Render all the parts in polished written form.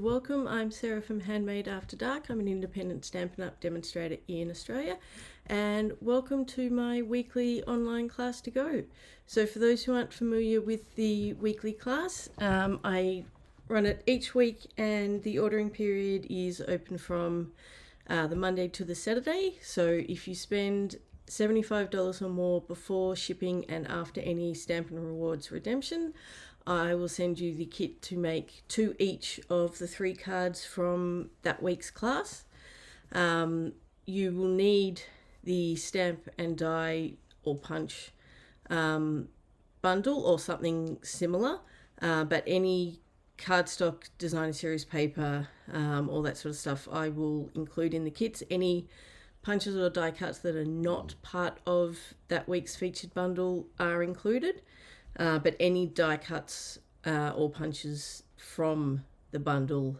welcome. I'm Sarah from Handmade After Dark. I'm an independent Stampin' Up! Demonstrator in Australia, and welcome to my weekly online class to go. So for those who aren't familiar with the weekly class, I run it each week, and the ordering period is open from the Monday to the Saturday. So if you spend $75 or more before shipping and after any Stampin' Rewards redemption, I will send you the kit to make 2 each of the 3 cards from that week's class. You will need the stamp and die or punch bundle or something similar, but any cardstock, designer series paper, all that sort of stuff I will include in the kits. Any punches or die cuts that are not part of that week's featured bundle are included. But any die cuts or punches from the bundle,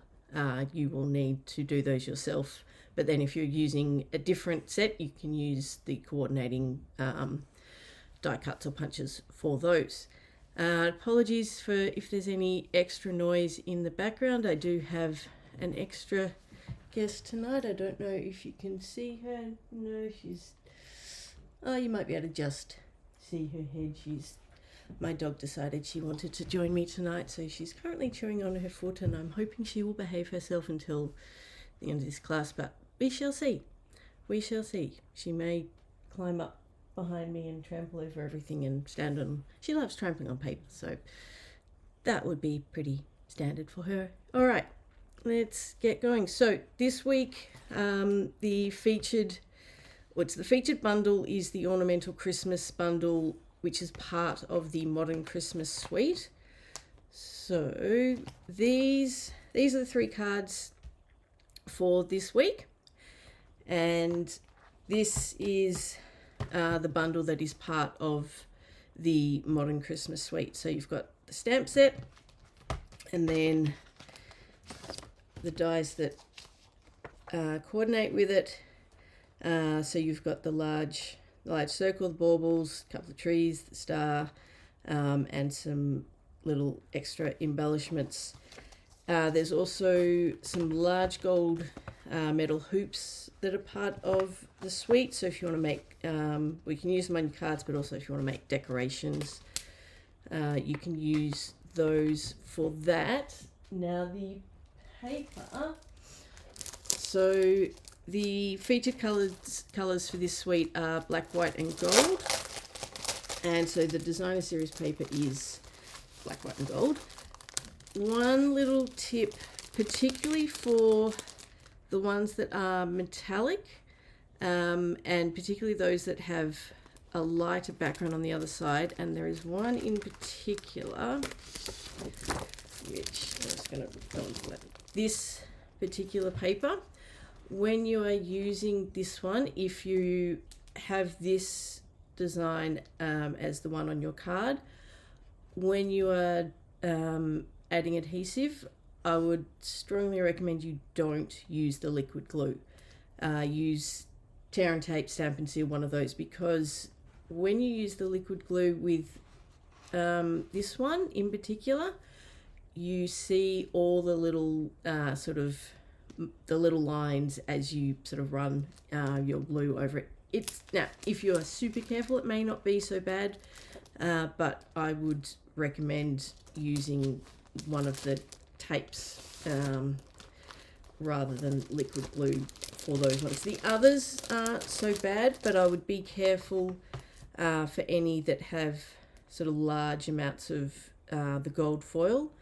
you will need to do those yourself. But then if you're using a different set, you can use the coordinating die cuts or punches for those. Apologies for if there's any extra noise in the background. I do have an extra guest tonight. I don't know if you can see her. No, she's... Oh, you might be able to just see her head. My dog decided she wanted to join me tonight, so she's currently chewing on her foot, and I'm hoping she will behave herself until the end of this class, but we shall see. We shall see. She may climb up behind me and trample over everything and stand on... She loves trampling on paper, so that would be pretty standard for her. All right, let's get going. So this week, the featured bundle is the Ornamental Christmas bundle, which is part of the Modern Christmas suite. So these are the 3 cards for this week, and this is the bundle that is part of the Modern Christmas suite. So you've got the stamp set, and then the dies that coordinate with it. So you've got the large circle, the baubles, a couple of trees, the star, and some little extra embellishments. There's also some large gold metal hoops that are part of the suite. So if you want to make, we can use them on cards, but also if you want to make decorations, you can use those for that. Now the paper, so the featured colours for this suite are black, white and gold. And so the designer series paper is black, white and gold. One little tip, particularly for the ones that are metallic, and particularly those that have a lighter background on the other side, and there is one in particular, which I'm just going to go into this particular paper. When you are using this one, if you have this design as the one on your card, when you are adding adhesive, I would strongly recommend you don't use the liquid glue. Use tear and tape, Stampin' Seal, one of those, because when you use the liquid glue with this one in particular, you see all the little the little lines as you sort of run your glue over it. Now, if you're super careful, it may not be so bad, but I would recommend using one of the tapes rather than liquid glue for those ones. The others aren't so bad, but I would be careful for any that have sort of large amounts of the gold foil.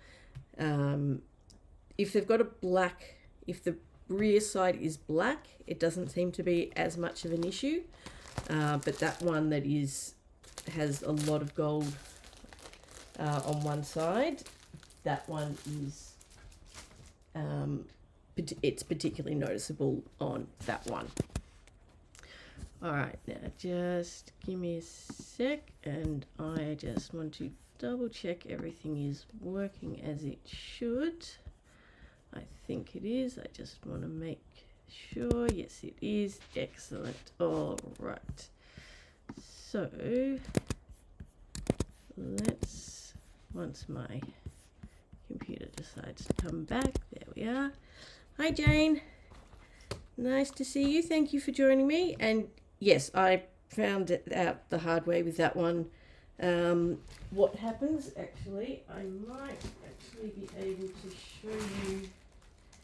If they've got a black... If the rear side is black, it doesn't seem to be as much of an issue. But that one that has a lot of gold on one side, that one is, it's particularly noticeable on that one. All right, now just give me a sec, and I just want to double check everything is working as it should. I think it is. I just want to make sure. Yes, it is. Excellent. All right. So let's, once my computer decides to come back, there we are. Hi Jane, nice to see you. Thank you for joining me. And yes, I found it out the hard way with that one. What happens actually, I might actually be able to show you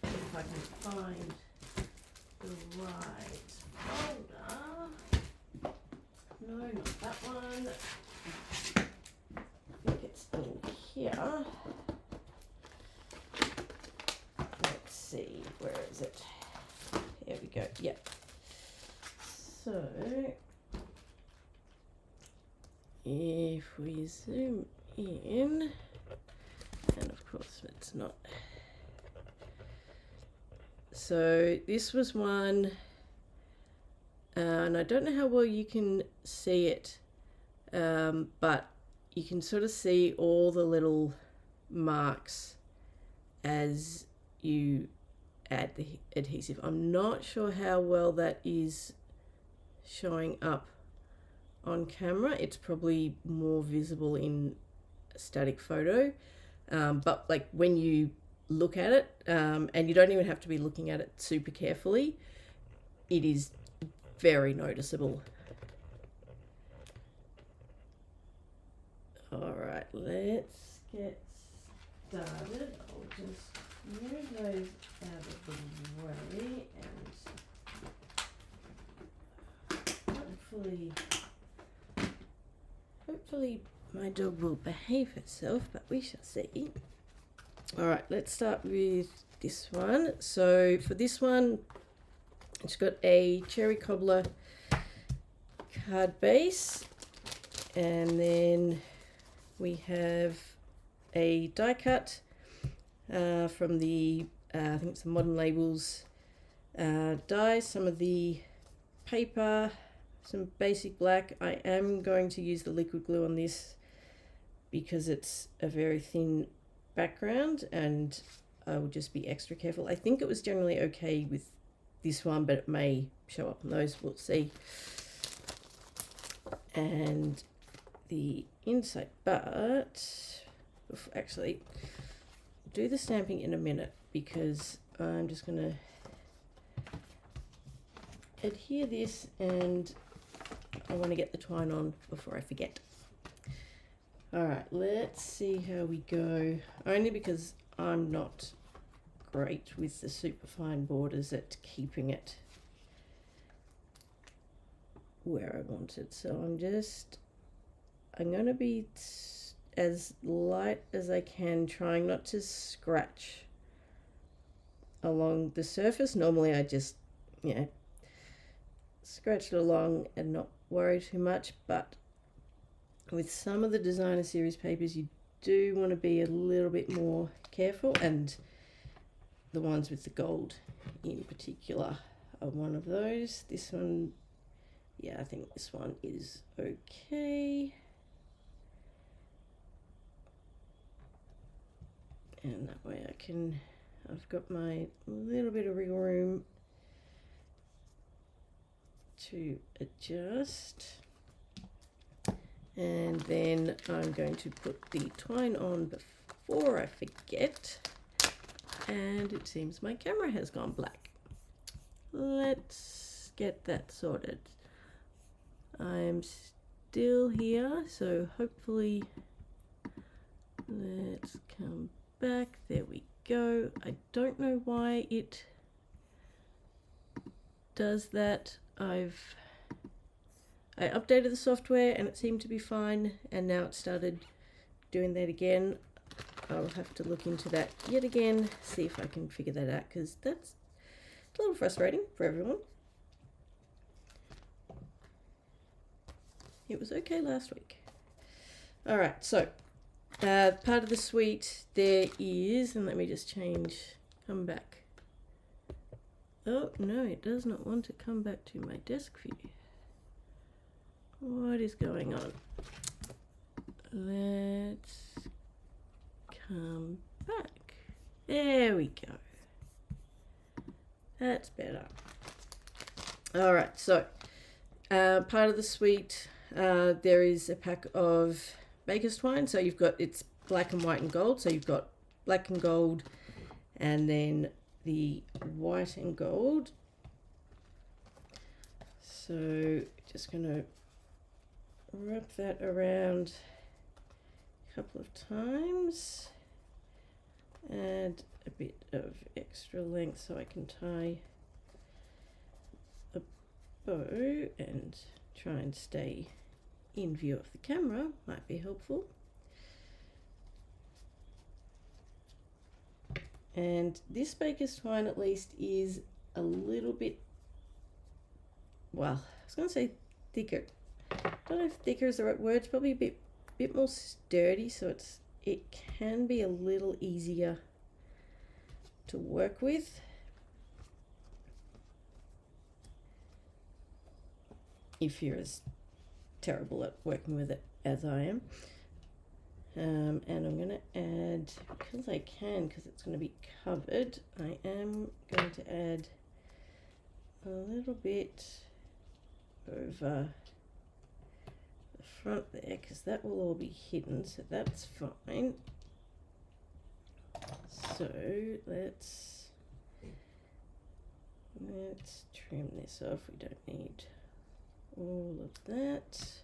if I can find the right folder. No, not that one. I think it's in here. Let's see, where is it? Here we go. Yep. So if we zoom in, and of course it's not. So this was one, and I don't know how well you can see it, but you can sort of see all the little marks as you add the adhesive. I'm not sure how well that is showing up on camera. It's probably more visible in a static photo, but like when you look at it, and you don't even have to be looking at it super carefully, it is very noticeable. All right, let's get started. I'll just move those out of the way and hopefully my dog will behave herself, but we shall see. All right, let's start with this one. So for this one, it's got a cherry cobbler card base, and then we have a die cut from the I think it's the Modern Labels dies, some of the paper, some basic black. I am going to use the liquid glue on this because it's a very thin background, and I will just be extra careful. I think it was generally okay with this one, but it may show up on those, we'll see. And the inside, but actually do the stamping in a minute, because I'm just going to adhere this, and I want to get the twine on before I forget. All right, let's see how we go, only because I'm not great with the super fine borders at keeping it where I want it. So I'm going to be as light as I can, trying not to scratch along the surface. Normally I just, scratch it along and not worry too much, but with some of the designer series papers you do want to be a little bit more careful, and the ones with the gold in particular are one of those. This one, yeah, I think this one is okay. And that way I've got my little bit of wiggle room to adjust. And then I'm going to put the twine on before I forget. And it seems my camera has gone black. Let's get that sorted. I'm still here, so hopefully, let's come back. There we go. I don't know why it does that. I updated the software and it seemed to be fine, and now it started doing that again. I'll have to look into that yet again, see if I can figure that out, because that's a little frustrating for everyone. It was okay last week. All right, so part of the suite there is, and let me just come back. Oh no, it does not want to come back to my desk view. What is going on? Let's come back. There we go. That's better. All right, so part of the suite, there is a pack of Baker's twine. So you've got, it's black and white and gold. So you've got black and gold and then the white and gold. So just going to wrap that around a couple of times, add a bit of extra length so I can tie a bow and try and stay in view of the camera, might be helpful. And this baker's twine at least is a little bit, well, I was going to say thicker. I don't know if thicker is the right word. It's probably a bit more sturdy, so it can be a little easier to work with. If you're as terrible at working with it as I am. And I'm going to add, because I can, because it's going to be covered, I am going to add a little bit over the front there, because that will all be hidden, so that's fine. So let's trim this off. We don't need all of that.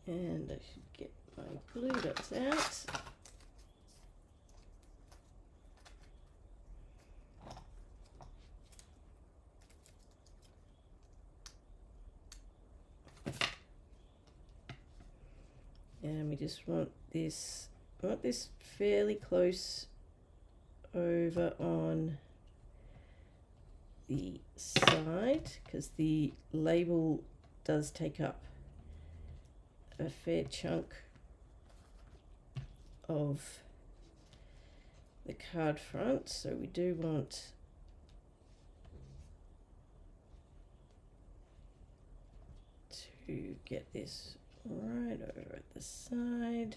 And I should get my glue dots out. And we just want this fairly close over on the side, because the label does take up a fair chunk of the card front, so we do want to get this right over at the side.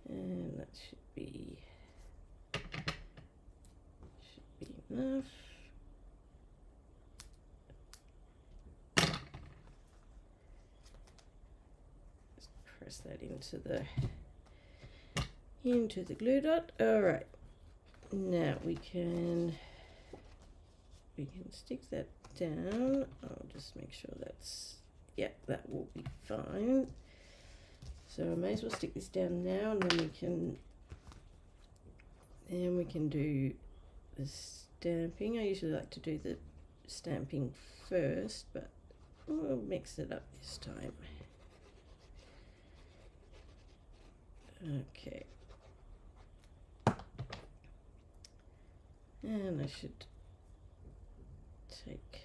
And that should be enough. Just press that into the glue dot. All right, now we can stick that down. I'll just make sure that's, yeah, that will be fine. So I may as well stick this down now, and then we can do the stamping. I usually like to do the stamping first, but we'll mix it up this time. Okay. And I should take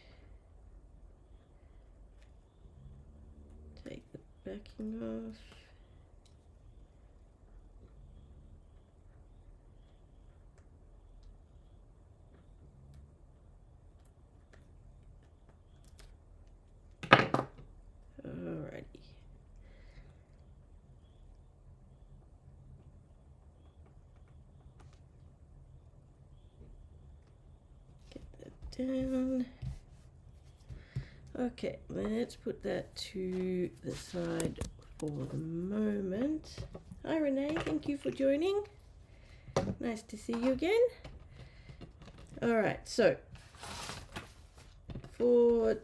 the backing off. Alrighty. Get that down. Okay, let's put that to the side for the moment. Hi Renee, thank you for joining. Nice to see you again. Alright, so for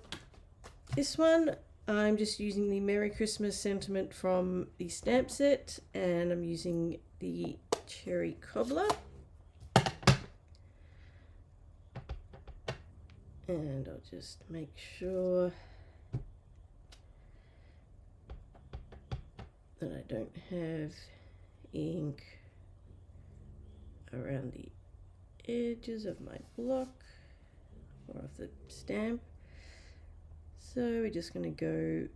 this one, I'm just using the Merry Christmas sentiment from the stamp set, and I'm using the Cherry Cobbler. And I'll just make sure that I don't have ink around the edges of my block or of the stamp. So we're just going to go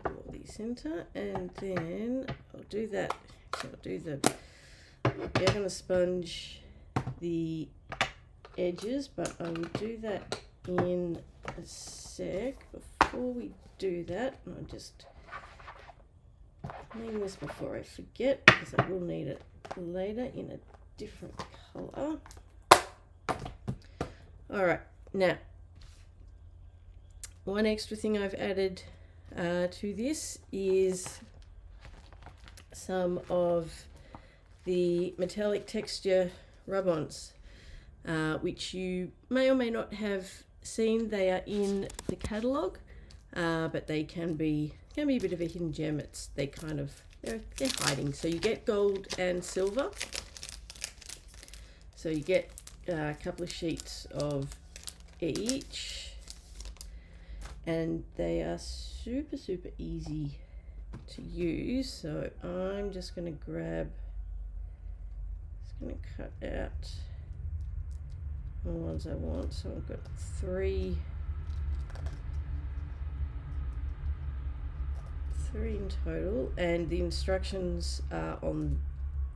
for the center, and then I'll do that. So I'll do the, we're going to sponge the edges, but I will do that in a sec. Before we do that, I'll just name this before I forget, because I will need it later in a different colour. Alright, now one extra thing I've added to this is some of the metallic texture rub-ons, which you may or may not have seen. They are in the catalogue, but they can be a bit of a hidden gem. They're hiding. So you get gold and silver. So you get a couple of sheets of each, and they are super easy to use. So I'm just going to cut out the ones I want. So I've got three in total, and the instructions are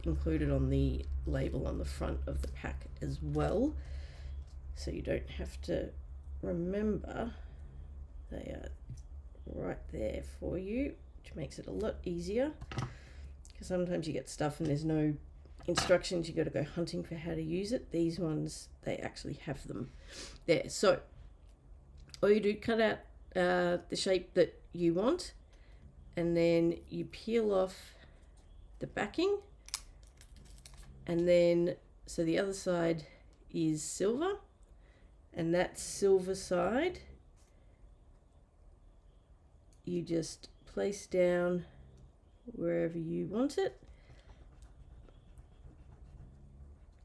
included on the label on the front of the pack as well, so you don't have to remember. They are right there for you, which makes it a lot easier, because sometimes you get stuff and there's no instructions. You got to go hunting for how to use it. These ones, they actually have them there. So all you do, cut out the shape that you want, and then you peel off the backing, and then so the other side is silver, and that silver side you just place down wherever you want it,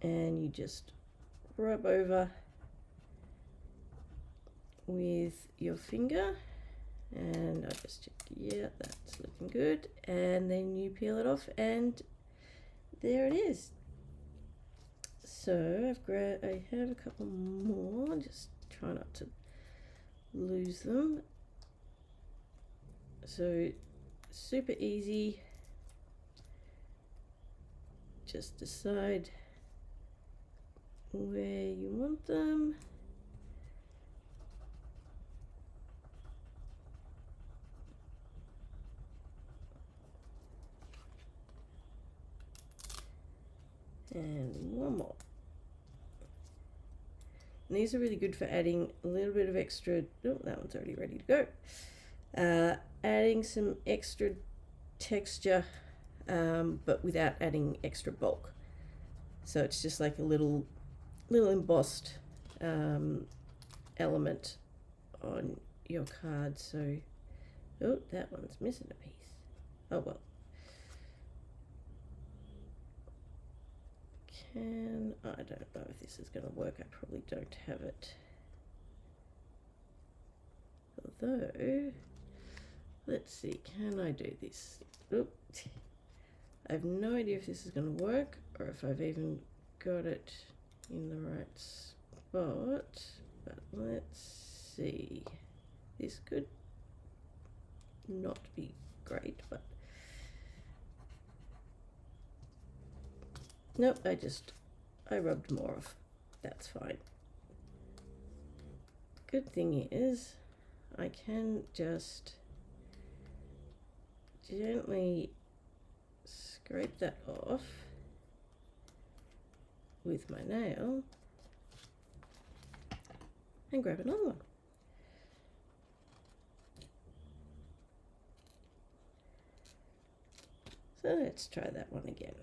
and you just rub over with your finger, and I just check, yeah, that's looking good, and then you peel it off, and there it is. So I have a couple more, just try not to lose them. So super easy, just decide where you want them. And one more. And these are really good for adding a little bit of extra, oh, that one's already ready to go. Adding some extra texture, but without adding extra bulk. So it's just like a little embossed element on your card. So, oh, that one's missing a piece. Oh well. I don't know if this is going to work. I probably don't have it. Although, let's see, can I do this? Oop. I have no idea if this is going to work, or if I've even got it in the right spot, but let's see. This could not be great, but nope, I rubbed more off. That's fine. Good thing is I can just gently scrape that off with my nail and grab another one. So let's try that one again.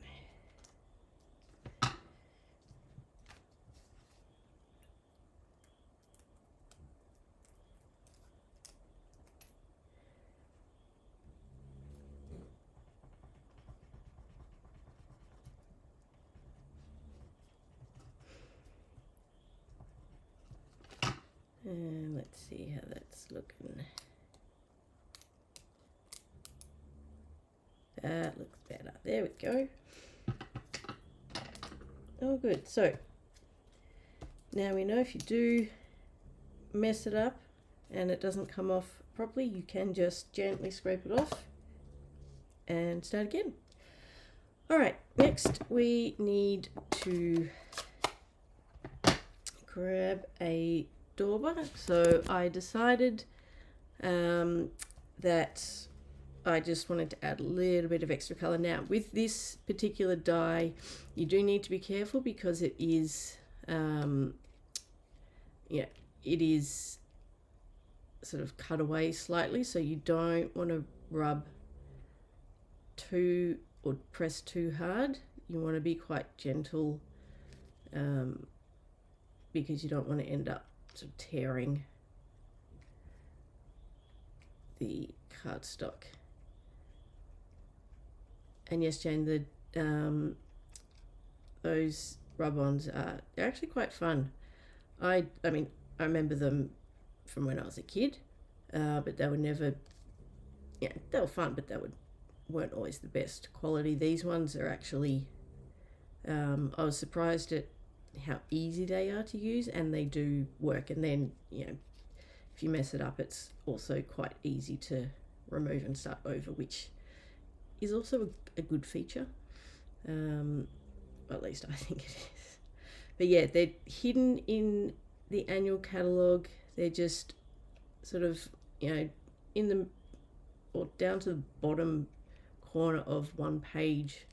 And let's see how that's looking. That looks better. There we go. Oh, good. So now we know if you do mess it up and it doesn't come off properly, you can just gently scrape it off and start again. All right, next we need to grab a dauber, so I decided that I just wanted to add a little bit of extra colour. Now, with this particular die, you do need to be careful because it is, it is sort of cut away slightly, so you don't want to rub too or press too hard. You want to be quite gentle, because you don't want to end up sort of tearing the cardstock. And yes, Jane, the those rub-ons they're actually quite fun. I mean, I remember them from when I was a kid, but they were never, they were fun, but weren't always the best quality. These ones are actually, I was surprised at how easy they are to use, and they do work. And then, if you mess it up, it's also quite easy to remove and start over, which is also a good feature. At least I think it is. But yeah, they're hidden in the annual catalogue. They're just sort of, in the, or down to the bottom corner of one page,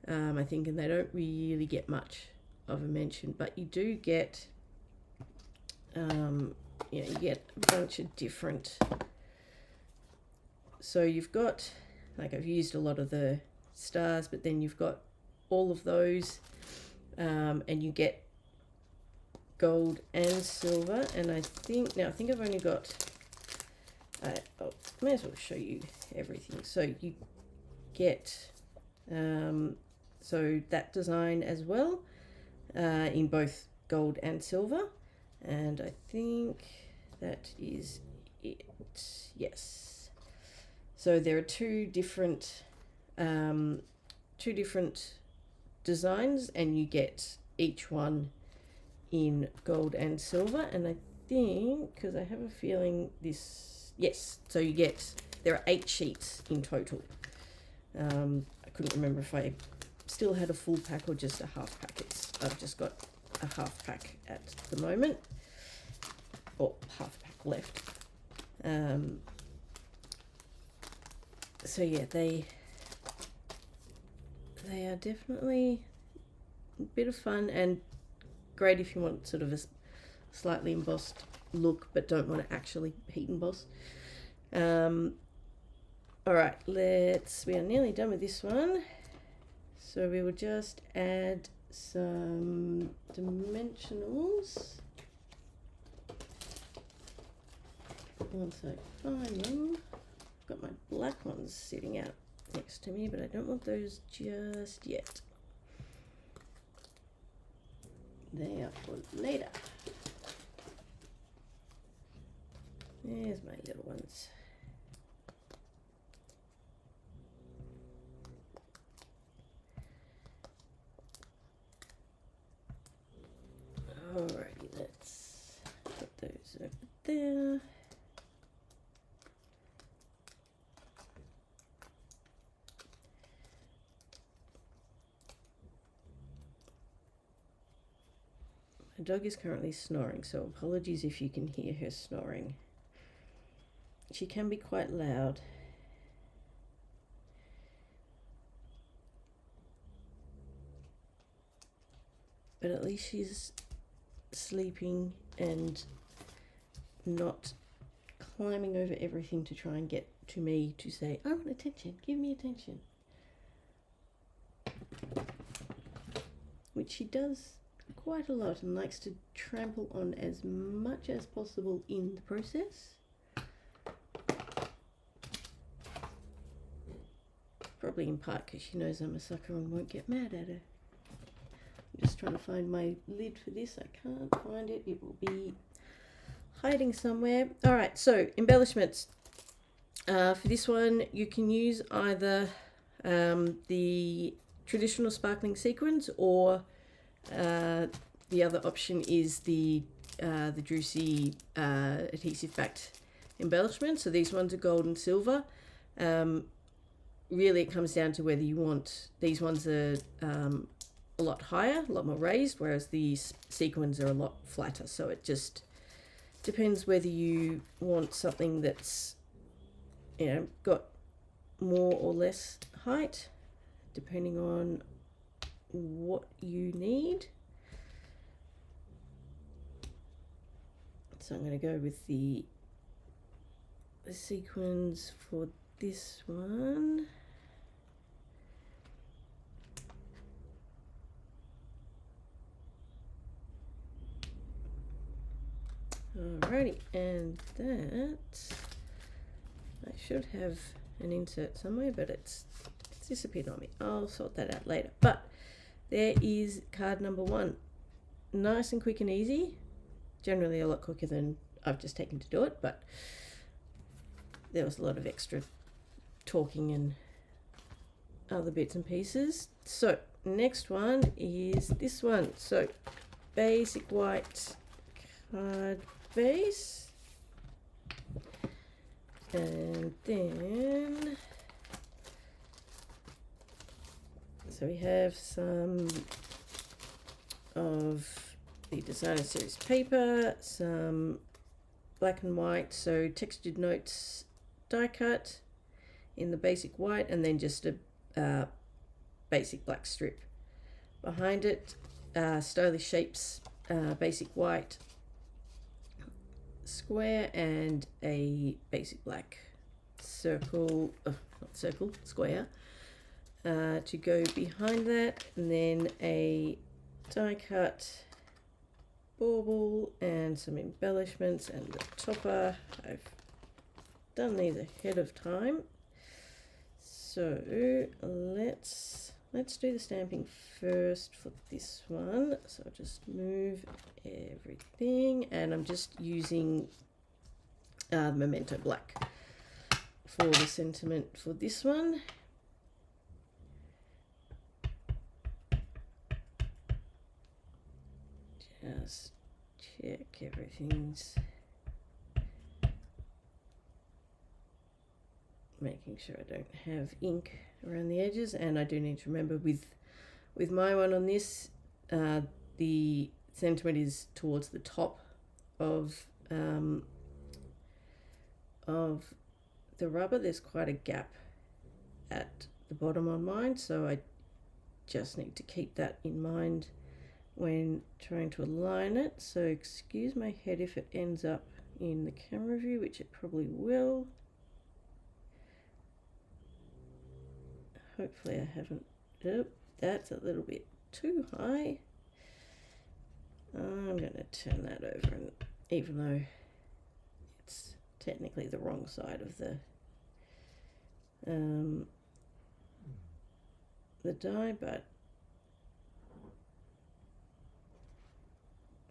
I think, and they don't really get much of a mention, but you do get, you get a bunch of different, so you've got, like, I've used a lot of the stars, but then you've got all of those, and you get gold and silver, and I think I've only got, I may as well show you everything. So you get, so that design as well, in both gold and silver, and I think that is it. Yes. So there are two different designs, and you get each one in gold and silver. And I think, because I have a feeling this, yes, so you get, there are 8 sheets in total. I couldn't remember if I still had a full pack or just a half pack. I've just got a half pack at the moment, or half pack left. So yeah, they are definitely a bit of fun, and great if you want sort of a slightly embossed look but don't want to actually heat emboss. All right, we are nearly done with this one, so we will just add some dimensionals once I find them. Got my black ones sitting out next to me, but I don't want those just yet. They are for later. There's my little ones. Alrighty, let's put those over there. My dog is currently snoring, so apologies if you can hear her snoring. She can be quite loud. But at least she's sleeping and not climbing over everything to try and get to me to say, I want attention, give me attention. Which she does quite a lot and likes to trample on as much as possible in the process. Probably in part because she knows I'm a sucker and won't get mad at her. I'm just trying to find my lid for this. I can't find it. It will be hiding somewhere. All right, so embellishments. For this one, you can use either the traditional sparkling sequins, or the other option is the Drucy adhesive backed embellishment. So these ones are gold and silver. Really, it comes down to whether you want, these ones are a lot higher, a lot more raised, whereas these sequins are a lot flatter. So it just depends whether you want something that's, you know, got more or less height, depending on what you need. So I'm going to go with the sequins for this one. Alrighty, and that, I should have an insert somewhere, but it's disappeared on me. I'll sort that out later. But there is card number 1. Nice and quick and easy. Generally a lot quicker than I've just taken to do it, but there was a lot of extra talking and other bits and pieces. So next one is this one. So basic white card base, and then so we have some of the designer series paper, some black and white, so textured notes die cut in the basic white, and then just a basic black strip behind it. Stylish shapes, basic white square, and a basic black circle, not circle, square to go behind that, and then a die cut bauble and some embellishments, and the topper. I've done these ahead of time, so let's do the stamping first for this one. So I'll just move everything, and I'm just using Memento Black for the sentiment for this one. Just check everything's, making sure I don't have ink around the edges, and I do need to remember with my one on this, the sentiment is towards the top of the rubber. There's quite a gap at the bottom on mine, so I just need to keep that in mind when trying to align it. So excuse my head if it ends up in the camera view, which it probably will. Hopefully I haven't, oh, that's a little bit too high. I'm going to turn that over, and even though it's technically the wrong side of the die, but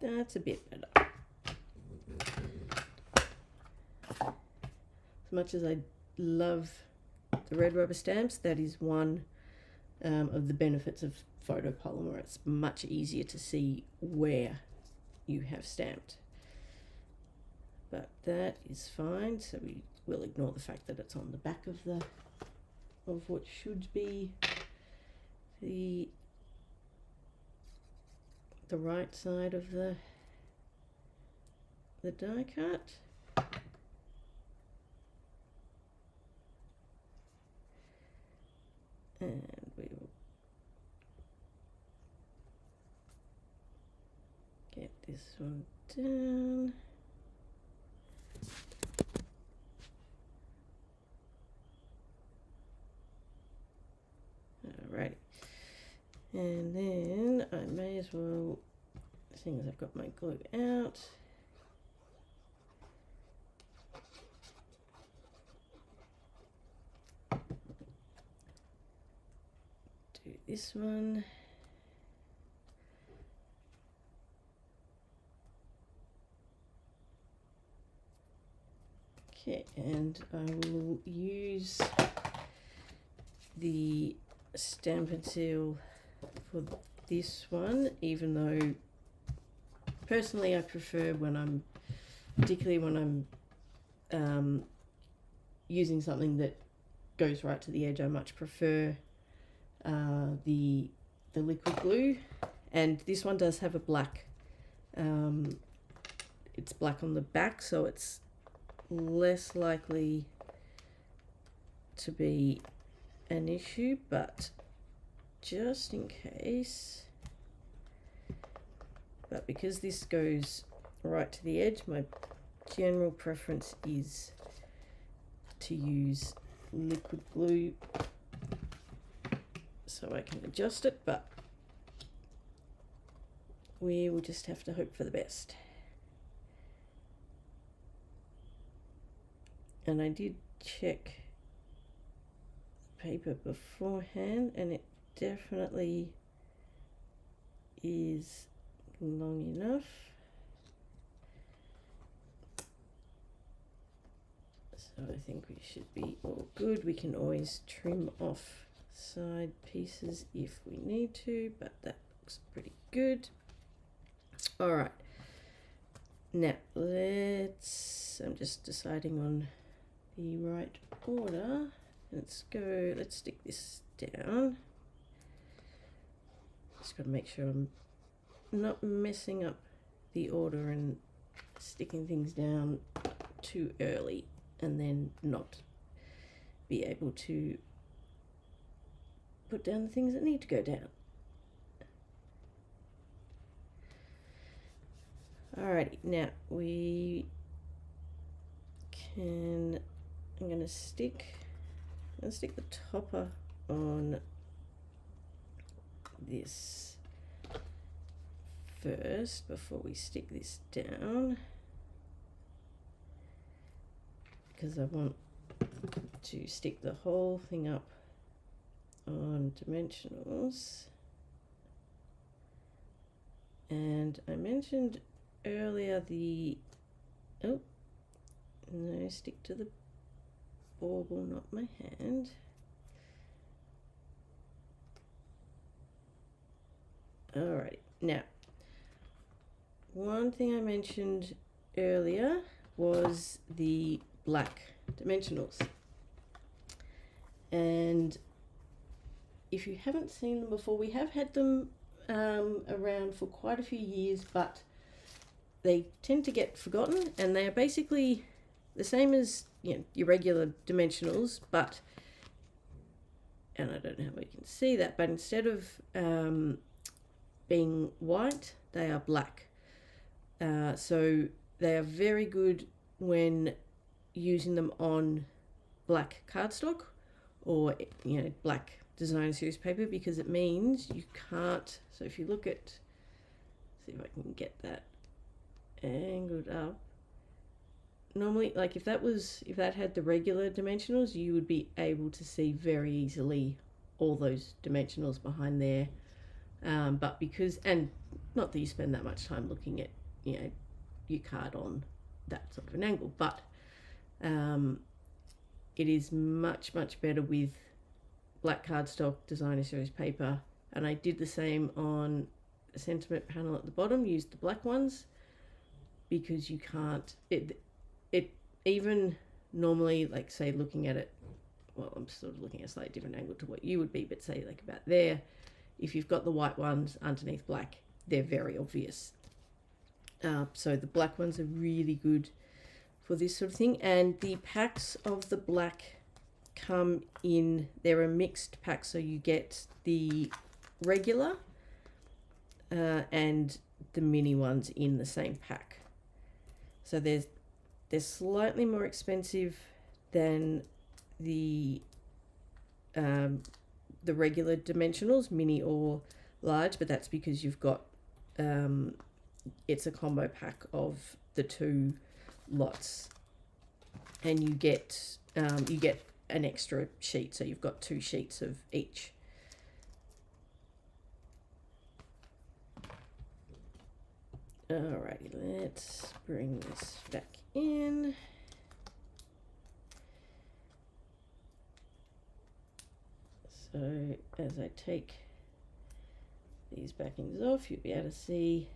that's a bit better. As much as I love the red rubber stamps, that is one of the benefits of photopolymer. It's much easier to see where you have stamped. But that is fine, so we will ignore the fact that it's on the back of what should be the right side of the die cut. And we will get this one down. Alrighty. And then I may as well, seeing as I've got my glue out, do this one. Okay, and I will use the Stampin' Seal for this one, even though personally I prefer particularly when I'm using something that goes right to the edge, I much prefer the liquid glue. And this one does have a black, it's black on the back, so it's less likely to be an issue, but just in case. But because this goes right to the edge, my general preference is to use liquid glue so I can adjust it, but we will just have to hope for the best. And I did check the paper beforehand, and it definitely is long enough. So I think we should be all good. We can always trim off side pieces if we need to, but that looks pretty good. All right, now I'm just deciding on the right order. Let's stick this down. Just got to make sure I'm not messing up the order and sticking things down too early and then not be able to put down the things that need to go down. Alrighty, now I'm going to stick the topper on this first before we stick this down, because I want to stick the whole thing up on dimensionals. And I mentioned earlier stick to the bauble, not my hand. Alright, now one thing I mentioned earlier was the black dimensionals, and if you haven't seen them before, we have had them around for quite a few years, but they tend to get forgotten, and they are basically the same as your regular dimensionals, but, and I don't know how we can see that, but instead of being white, they are black. So they are very good when using them on black cardstock or black designer series paper, because it means you can't. So if you look at, see if I can get that angled up. Normally, like if that had the regular dimensionals, you would be able to see very easily all those dimensionals behind there. But because, and not that you spend that much time looking at your card on that sort of an angle, but it is much better with black cardstock designer series paper. And I did the same on the sentiment panel at the bottom, used the black ones, because you can't, it even normally, like say looking at it, well, I'm sort of looking at a slightly different angle to what you would be, but say like about there, if you've got the white ones underneath black, they're very obvious. So the black ones are really good for this sort of thing. And the packs of the black come in, they're a mixed pack, so you get the regular and the mini ones in the same pack. So they're slightly more expensive than the regular dimensionals, mini or large, but that's because you've got it's a combo pack of the two lots, and you get an extra sheet, so you've got 2 sheets of each. Alrighty, let's bring this back in. So as I take these backings off, you'll be able to see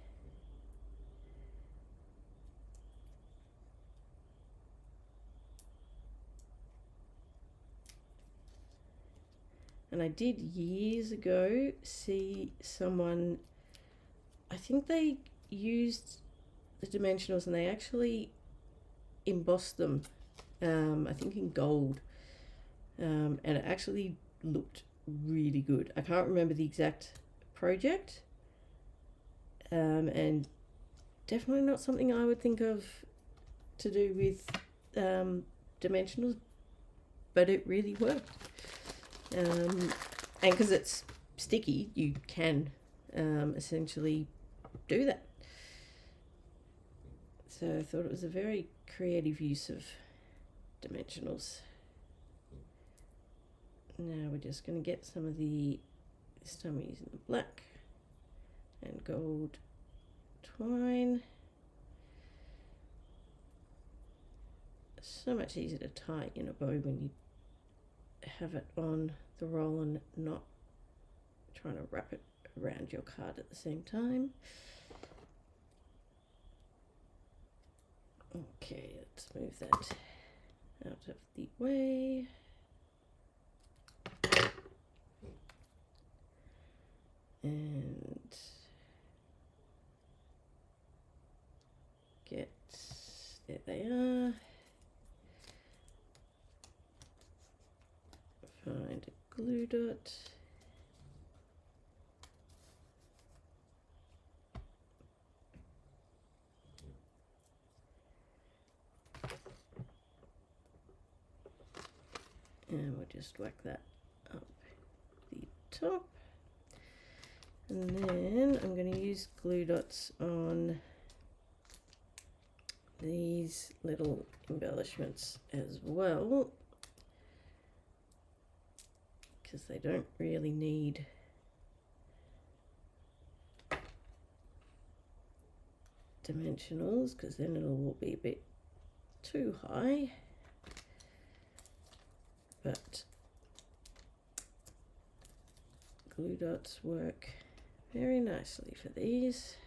and I did years ago see someone, I think they used the dimensionals and they actually embossed them, I think in gold, and it actually looked really good. I can't remember the exact project, and definitely not something I would think of to do with dimensionals, but it really worked. And because it's sticky, you can essentially do that. So I thought it was a very creative use of dimensionals. Now we're just going to get some of the, this time we're using the black and gold twine. So much easier to tie in a bow when you have it on the roll and not trying to wrap it around your card at the same time. Okay, let's move that out of the way. And get, there they are. Find a glue dot. And we'll just whack that up the top. And then I'm going to use glue dots on these little embellishments as well, because they don't really need dimensionals, because then it'll all be a bit too high. But glue dots work very nicely for these.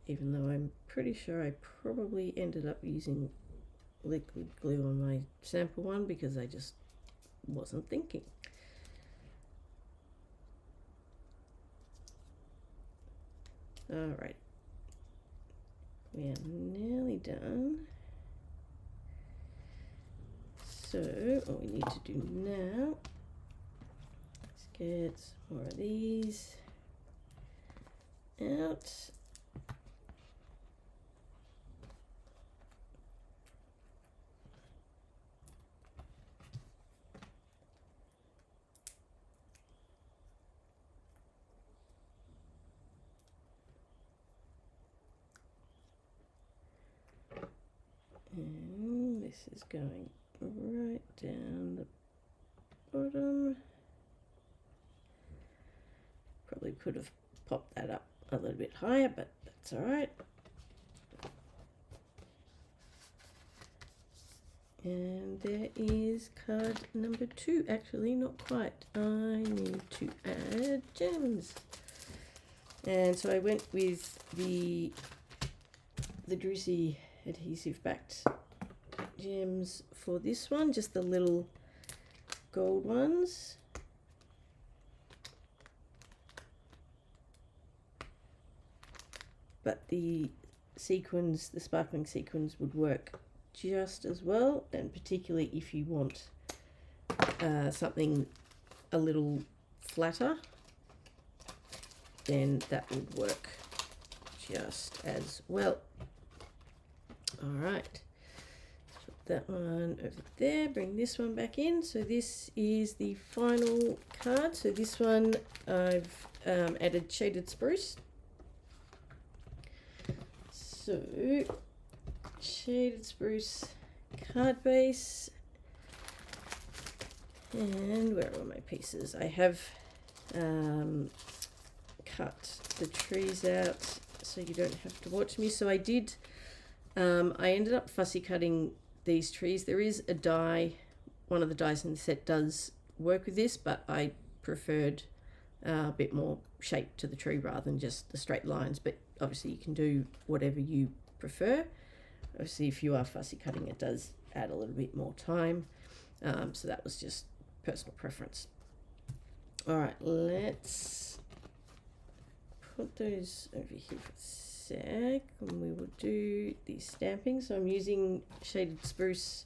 Even though I'm pretty sure I probably ended up using liquid glue on my sample one because I just wasn't thinking. Alright, we are nearly done. So what we need to do now is get some more of these out. And this is going right down the bottom. Probably could have popped that up a little bit higher, but that's all right. And there is card number 2. Actually, not quite. I need to add gems. And so I went with the Druzy adhesive backed gems for this one, just the little gold ones. But the sequins, the sparkling sequins would work just as well, and particularly if you want something a little flatter, then that would work just as well. All right, put that one over there, bring this one back in. So this is the final card. So this one I've added shaded spruce. So shaded spruce card base, and where are all my pieces? I have cut the trees out so you don't have to watch me. So I did, I ended up fussy cutting these trees. There is a die, one of the dies in the set does work with this, but I preferred a bit more shape to the tree rather than just the straight lines. But obviously you can do whatever you prefer. Obviously if you are fussy cutting, it does add a little bit more time. So that was just personal preference. All right, let's put those over here for a sec, and we will do the stamping. So I'm using shaded spruce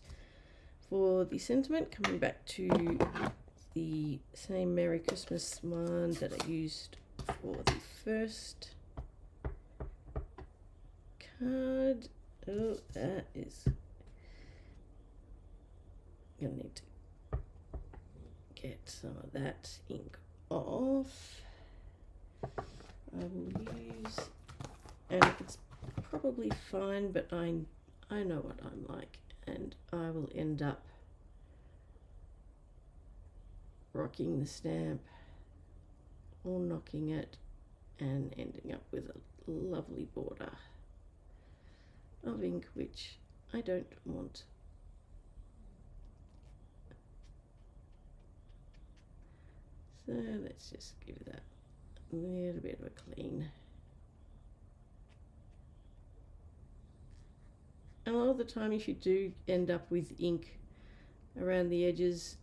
for the sentiment, coming back to the same Merry Christmas one that I used for the first card. Oh, that is gonna need to get some of that ink off. I will use, and it's probably fine, but I know what I'm like, and I will end up rocking the stamp or knocking it and ending up with a lovely border of ink, which I don't want. So let's just give that a little bit of a clean. And a lot of the time, if you do end up with ink around the edges,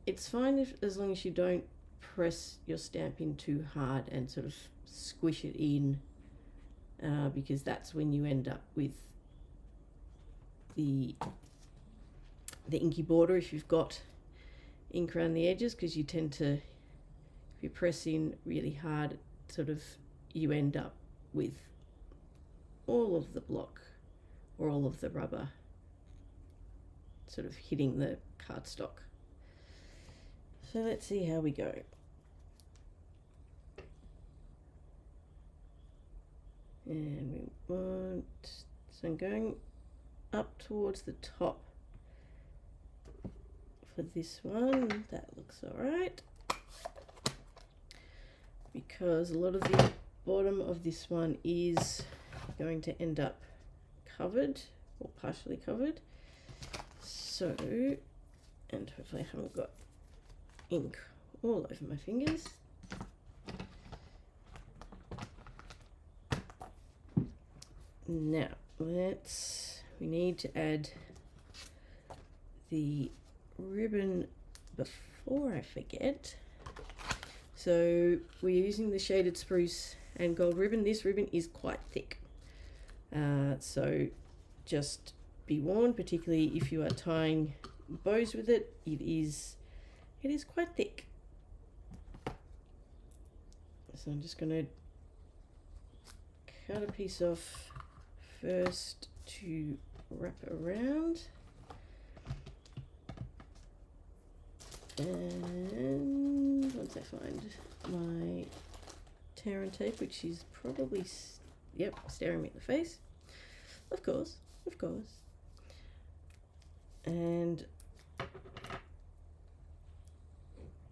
it's fine as long as you don't press your stamp in too hard and sort of squish it in, because that's when you end up with the inky border if you've got ink around the edges, because you tend to, if you press in really hard, sort of you end up with all of the block or all of the rubber sort of hitting the cardstock. So let's see how we go. And we want, so I'm going up towards the top for this one. That looks all right, because a lot of the bottom of this one is going to end up covered or partially covered. So, and hopefully I haven't got ink all over my fingers. Now we need to add the ribbon before I forget. So we're using the shaded spruce and gold ribbon. This ribbon is quite thick, so just be warned, particularly if you are tying bows with it, it is quite thick. So I'm just going to cut a piece off first to wrap around, and once I find my tear and tape, which is probably staring me in the face, of course, and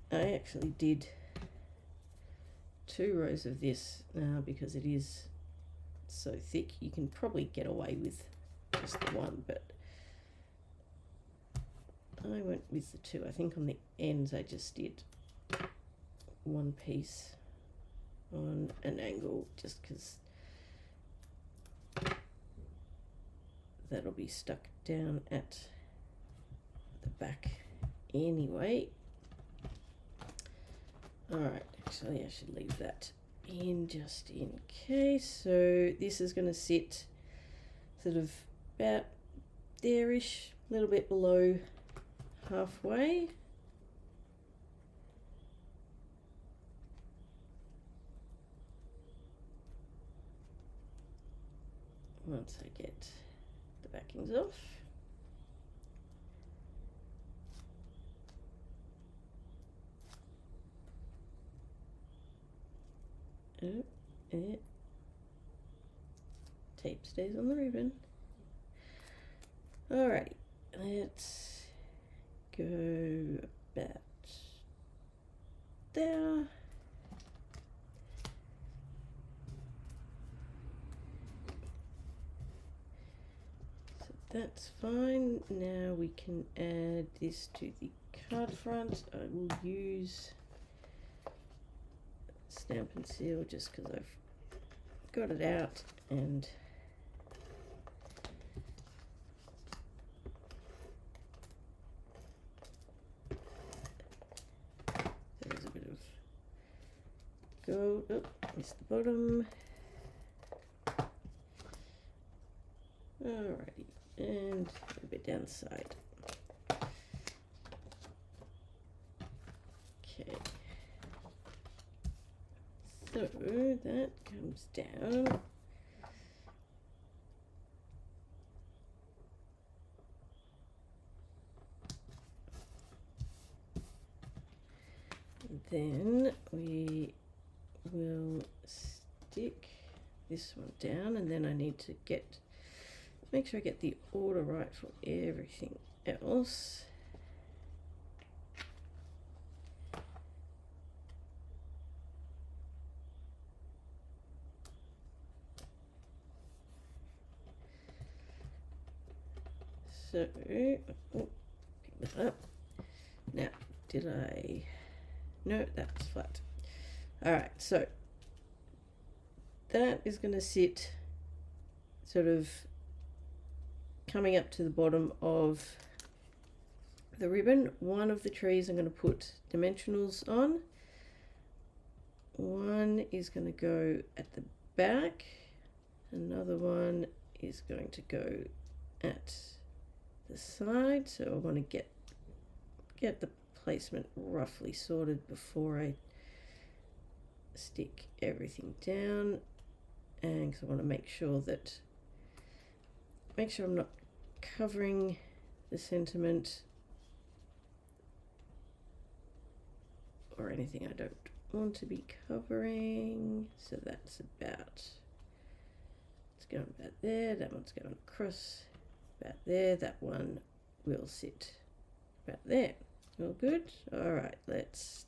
I actually did 2 rows of this now because it is so thick. You can probably get away with just the one, but I went with the 2. I think on the ends I just did 1 piece on an angle, just because that'll be stuck down at the back anyway. Alright, actually I should leave that in just in case. So this is going to sit sort of about there-ish, a little bit below halfway. Once I get the backings off. Tape stays on the ribbon. Alrighty, let's go about there. So that's fine. Now we can add this to the card front. I will use Stamp and Seal just because I've got it out, and there's a bit of gold. Oh, Missed the bottom. Alrighty, and a little bit down the side. Okay. So that comes down. Then we will stick this one down, and then I need to make sure I get the order right for everything else. So, pick that up. Now, no, that's flat. All right, so that is going to sit sort of coming up to the bottom of the ribbon. One of the trees I'm going to put dimensionals on. One is going to go at the back. Another one is going to go at the side. So I want to get the placement roughly sorted before I stick everything down, and because I want to make sure I'm not covering the sentiment or anything I don't want to be covering. So that's it's going about there, that one's going across about there, that one will sit about there. All good? Alright, let's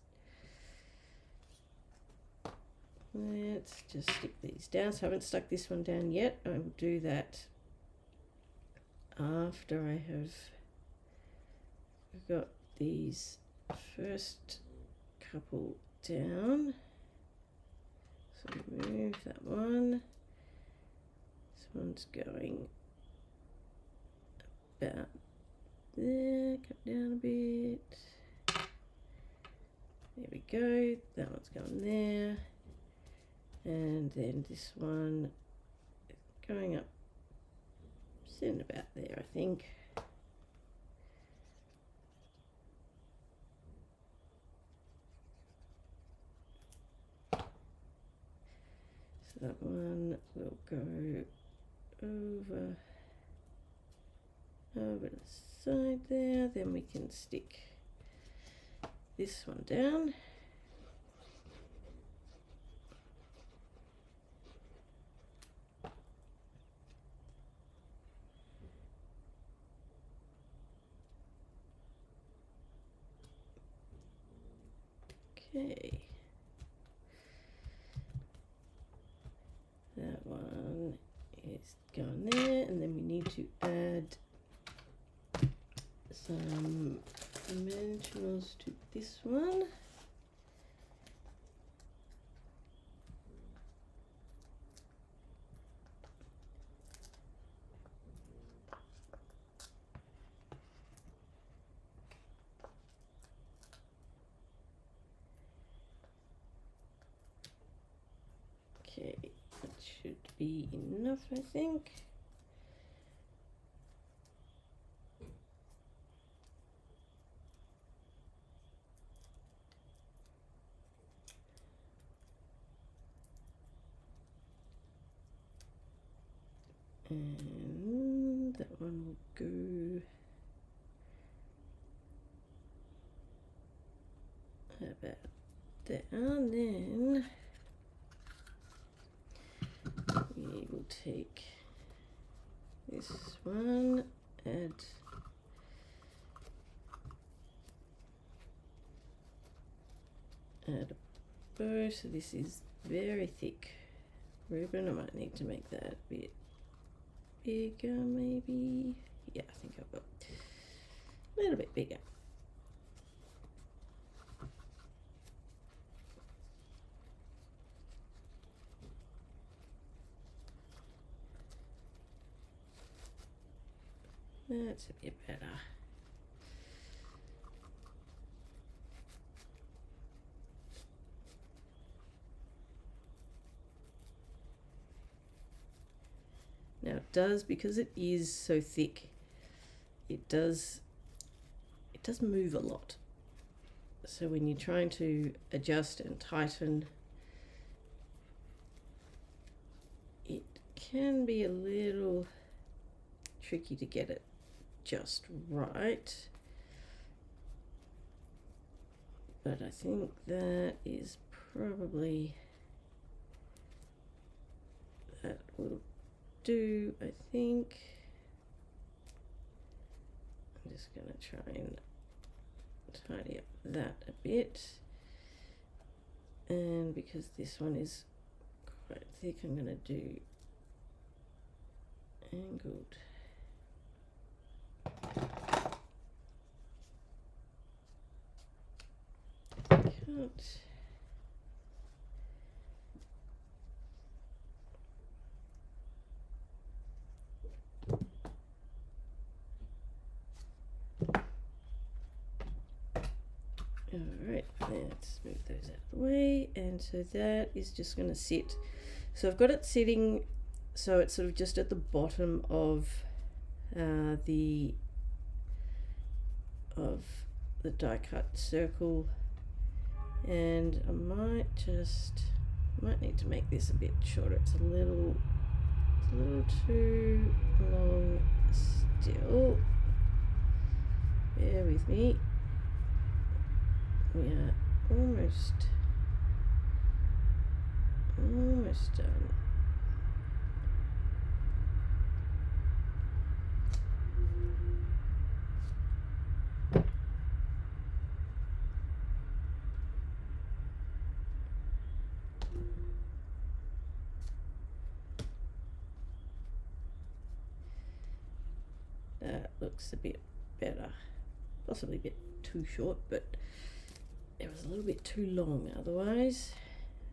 just stick these down. So I haven't stuck this one down yet. I will do that after I have got these first couple down. So move that one. This one's going about there, come down a bit. There we go. That one's going there. And then this one is going up, sitting about there, I think. So that one will go over the side there. Then we can stick this one down. Okay. That one is going there, and then we need to add some dimensionals to this one. Okay, that should be enough, I think. And that one will go about there. And then we will take this one, add a bow. So this is very thick ribbon. I might need to make that a bit bigger, maybe. Yeah, I think I've got a little bit bigger. That's a bit better. does, because it is so thick, it does move a lot. So when you're trying to adjust and tighten, it can be a little tricky to get it just right. But I think that is probably, that will do, I think. I'm just going to try and tidy up that a bit. And because this one is quite thick, I'm going to do angled. Cut. Alright, let's move those out of the way, and so that is just going to sit. So I've got it sitting so it's sort of just at the bottom of the die cut circle, and I might need to make this a bit shorter. It's a little too long still. Bear with me. We are almost done. That looks a bit better. Possibly a bit too short, but it was a little bit too long otherwise,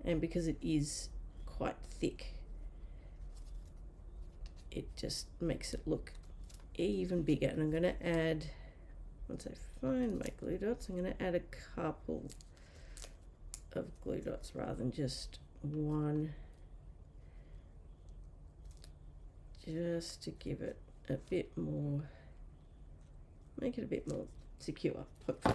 and because it is quite thick, it just makes it look even bigger. And I'm going to add, once I find my glue dots, I'm going to add a couple of glue dots rather than just one, just to give it a bit more, make it a bit more secure, hopefully.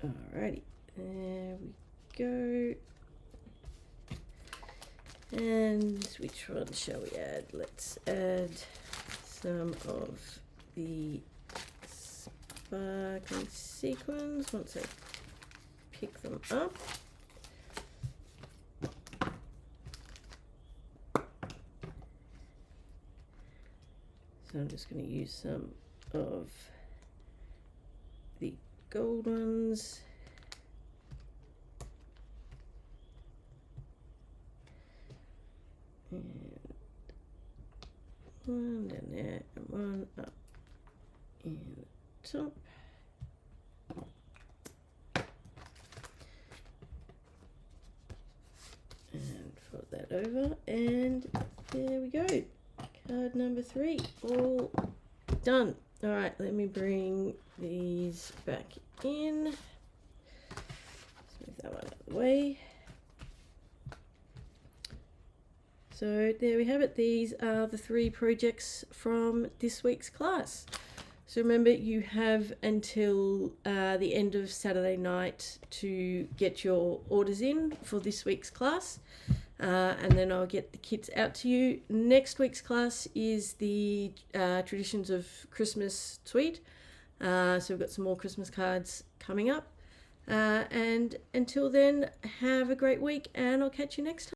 Alrighty, there we go. And which one shall we add? Let's add some of the sparkling sequins once I pick them up. So I'm just going to use some of the gold ones. And one down there and one up in the top. And fold that over, and there we go. Card number 3, all done. All right, let me bring these back in. Let's move that one out of the way. So there we have it. These are the 3 projects from this week's class. So remember, you have until the end of Saturday night to get your orders in for this week's class. And then I'll get the kits out to you. Next week's class is the Traditions of Christmas suite. So we've got some more Christmas cards coming up. And until then, have a great week, and I'll catch you next time.